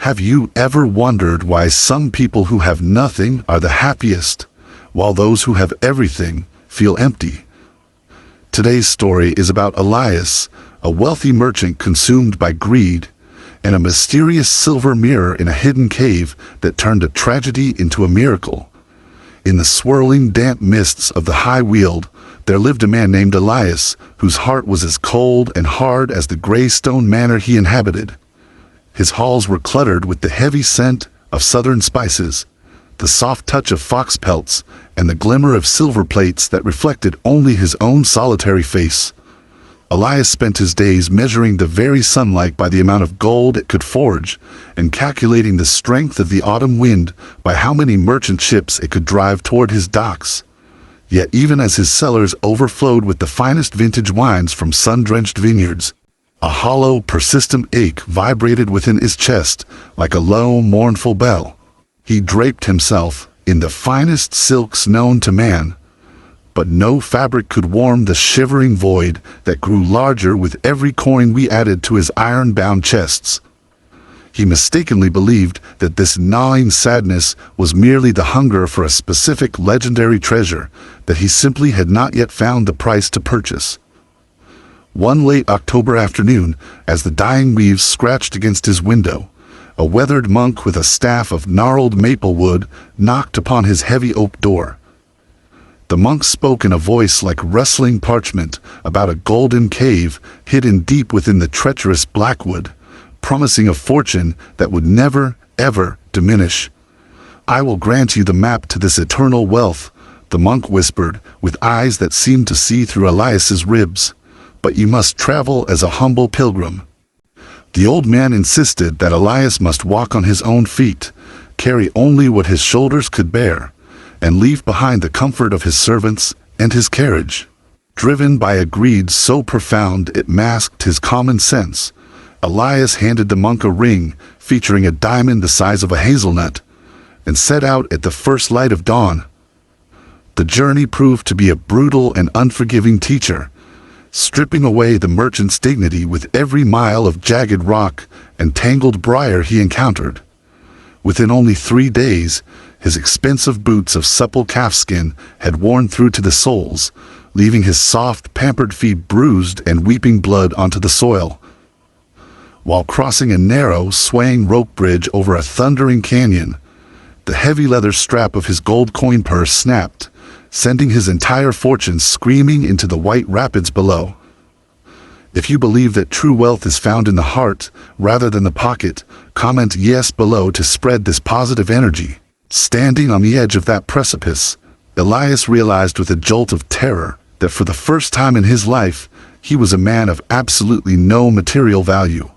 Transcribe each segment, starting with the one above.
Have you ever wondered why some people who have nothing are the happiest, while those who have everything feel empty? Today's story is about Elias, a wealthy merchant consumed by greed, and a mysterious silver mirror in a hidden cave that turned a tragedy into a miracle. In the swirling, damp mists of the high weald, there lived a man named Elias, whose heart was as cold and hard as the gray stone manor he inhabited. His halls were cluttered with the heavy scent of southern spices, the soft touch of fox pelts, and the glimmer of silver plates that reflected only his own solitary face. Elias spent his days measuring the very sunlight by the amount of gold it could forge, and calculating the strength of the autumn wind by how many merchant ships it could drive toward his docks. Yet even as his cellars overflowed with the finest vintage wines from sun-drenched vineyards, a hollow, persistent ache vibrated within his chest like a low, mournful bell. He draped himself in the finest silks known to man, but no fabric could warm the shivering void that grew larger with every coin we added to his iron-bound chests. He mistakenly believed that this gnawing sadness was merely the hunger for a specific legendary treasure that he simply had not yet found the price to purchase. One late October afternoon, as the dying leaves scratched against his window, a weathered monk with a staff of gnarled maple wood knocked upon his heavy oak door. The monk spoke in a voice like rustling parchment about a golden cave hidden deep within the treacherous blackwood, promising a fortune that would never, ever diminish. "I will grant you the map to this eternal wealth," the monk whispered, with eyes that seemed to see through Elias's ribs. "But you must travel as a humble pilgrim." The old man insisted that Elias must walk on his own feet, carry only what his shoulders could bear, and leave behind the comfort of his servants and his carriage. Driven by a greed so profound it masked his common sense, Elias handed the monk a ring featuring a diamond the size of a hazelnut, and set out at the first light of dawn. The journey proved to be a brutal and unforgiving teacher, stripping away the merchant's dignity with every mile of jagged rock and tangled briar he encountered. Within only 3 days, his expensive boots of supple calfskin had worn through to the soles, leaving his soft, pampered feet bruised and weeping blood onto the soil. While crossing a narrow, swaying rope bridge over a thundering canyon, the heavy leather strap of his gold coin purse snapped, sending his entire fortune screaming into the white rapids below. If you believe that true wealth is found in the heart rather than the pocket, comment yes below to spread this positive energy. Standing on the edge of that precipice, Elias realized with a jolt of terror that for the first time in his life, he was a man of absolutely no material value.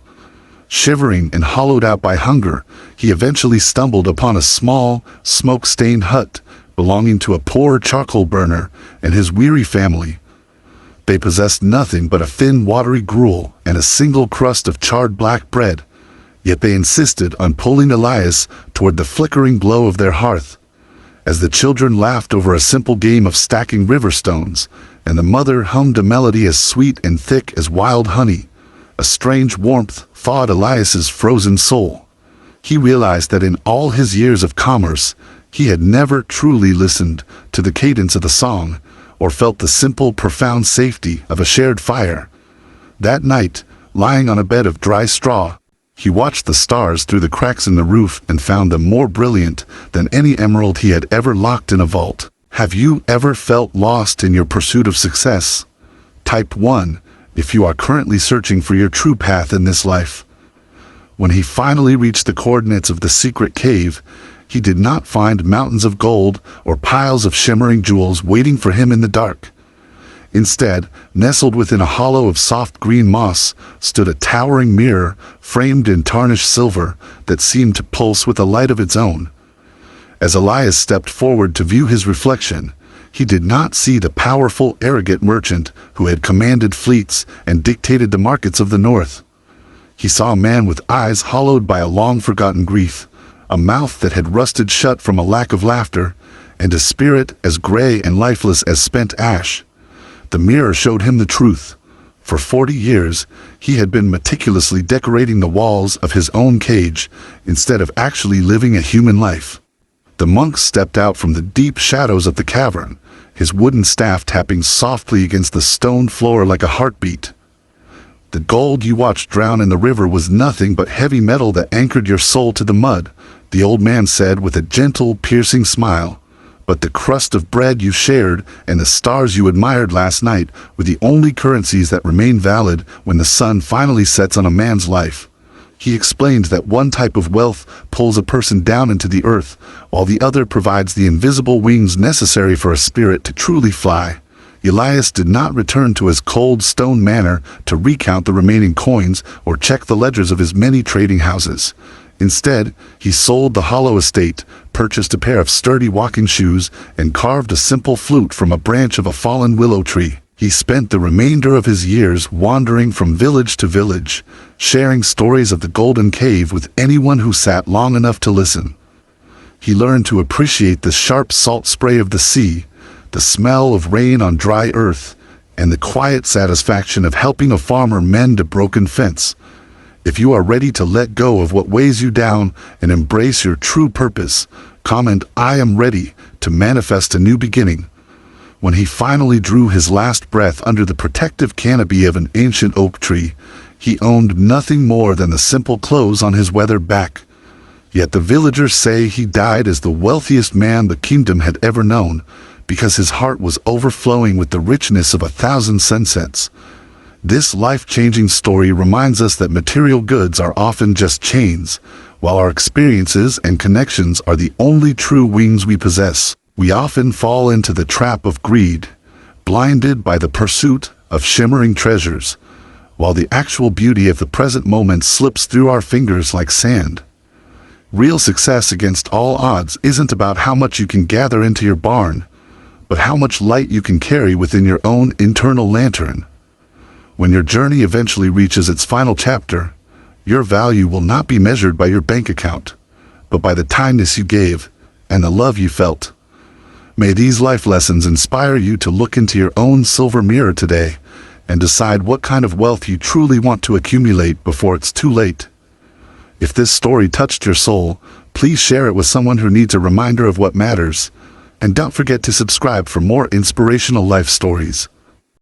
Shivering and hollowed out by hunger, he eventually stumbled upon a small, smoke-stained hut belonging to a poor charcoal burner and his weary family. They possessed nothing but a thin, watery gruel and a single crust of charred black bread, yet they insisted on pulling Elias toward the flickering glow of their hearth. As the children laughed over a simple game of stacking river stones, and the mother hummed a melody as sweet and thick as wild honey, a strange warmth thawed Elias's frozen soul. He realized that in all his years of commerce, he had never truly listened to the cadence of the song, or felt the simple, profound safety of a shared fire. That night, lying on a bed of dry straw, he watched the stars through the cracks in the roof and found them more brilliant than any emerald he had ever locked in a vault. Have you ever felt lost in your pursuit of success? Type 1 if you are currently searching for your true path in this life. When he finally reached the coordinates of the secret cave, he did not find mountains of gold or piles of shimmering jewels waiting for him in the dark. Instead, nestled within a hollow of soft green moss, stood a towering mirror framed in tarnished silver that seemed to pulse with a light of its own. As Elias stepped forward to view his reflection, he did not see the powerful, arrogant merchant who had commanded fleets and dictated the markets of the north. He saw a man with eyes hollowed by a long-forgotten grief, a mouth that had rusted shut from a lack of laughter, and a spirit as gray and lifeless as spent ash. The mirror showed him the truth. For 40 years, he had been meticulously decorating the walls of his own cage, instead of actually living a human life. The monk stepped out from the deep shadows of the cavern, his wooden staff tapping softly against the stone floor like a heartbeat. The gold you watched drown in the river was nothing but heavy metal that anchored your soul to the mud, the old man said with a gentle, piercing smile. But the crust of bread you shared and the stars you admired last night were the only currencies that remain valid when the sun finally sets on a man's life. He explained that one type of wealth pulls a person down into the earth, while the other provides the invisible wings necessary for a spirit to truly fly. Elias did not return to his cold stone manor to recount the remaining coins or check the ledgers of his many trading houses. Instead, he sold the hollow estate, purchased a pair of sturdy walking shoes, and carved a simple flute from a branch of a fallen willow tree. He spent the remainder of his years wandering from village to village, sharing stories of the Golden Cave with anyone who sat long enough to listen. He learned to appreciate the sharp salt spray of the sea, the smell of rain on dry earth, and the quiet satisfaction of helping a farmer mend a broken fence. If you are ready to let go of what weighs you down and embrace your true purpose, comment "I am ready" to manifest a new beginning. When he finally drew his last breath under the protective canopy of an ancient oak tree, he owned nothing more than the simple clothes on his weathered back. Yet the villagers say he died as the wealthiest man the kingdom had ever known, because his heart was overflowing with the richness of 1,000 sunsets. This life-changing story reminds us that material goods are often just chains, while our experiences and connections are the only true wings we possess. We often fall into the trap of greed, blinded by the pursuit of shimmering treasures, while the actual beauty of the present moment slips through our fingers like sand. Real success against all odds isn't about how much you can gather into your barn, but how much light you can carry within your own internal lantern. When your journey eventually reaches its final chapter, your value will not be measured by your bank account, but by the kindness you gave and the love you felt. May these life lessons inspire you to look into your own silver mirror today and decide what kind of wealth you truly want to accumulate before it's too late. If this story touched your soul, please share it with someone who needs a reminder of what matters. And don't forget to subscribe for more inspirational life stories.